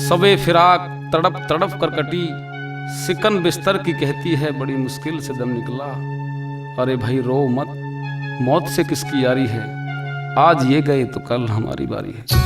सबे फिराक तड़प तड़प कर कटी, सिकन बिस्तर की कहती है बड़ी मुश्किल से दम निकला। अरे भाई रो मत, मौत से किसकी यारी है, आज ये गए तो कल हमारी बारी है।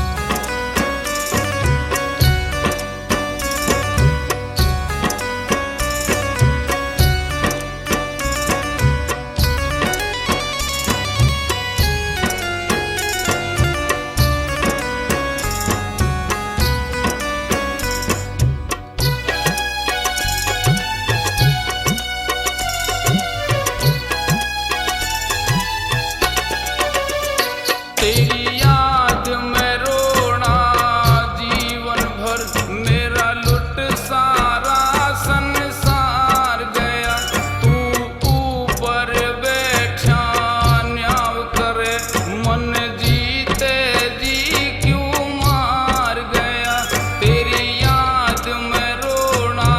तेरी याद में रोना जीवन भर, मेरा लुट सारा संसार गया। तू ऊपर बैठा न्याव करे, मन जीते जी क्यों मार गया। तेरी याद में रोना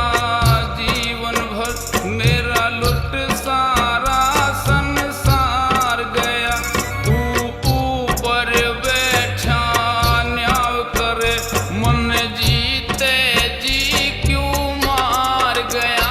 जीवन भर, मेरा लुट सारा संसार गया। तू पर बैठा न्याव करे, मन जीते जी क्यों मार गया।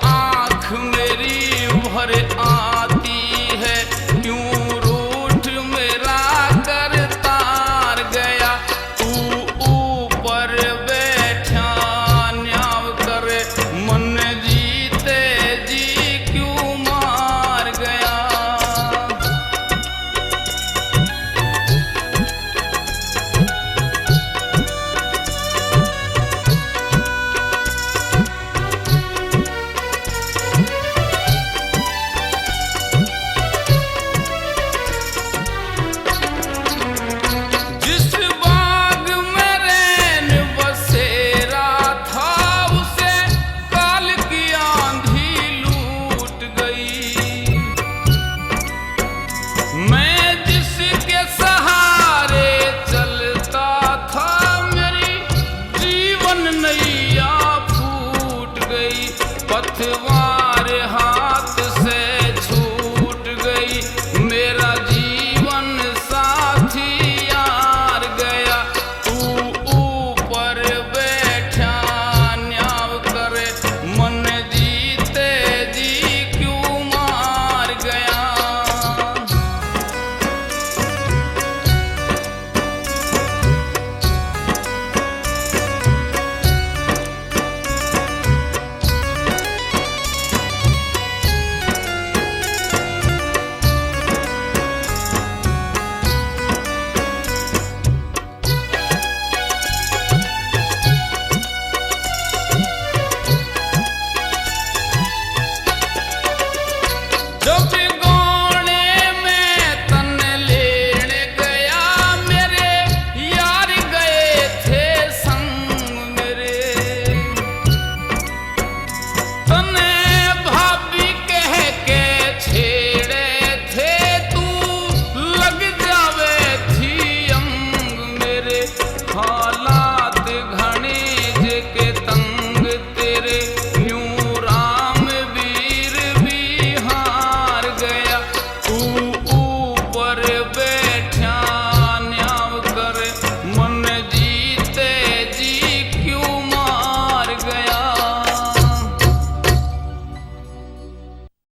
आँख मेरी भर आती है, क्यों रूठ मेरा कर तार गया। तू ऊपर बैठा न्याव करे, मन जीते जी क्यों मार गया। नैया फूट गई, पथवा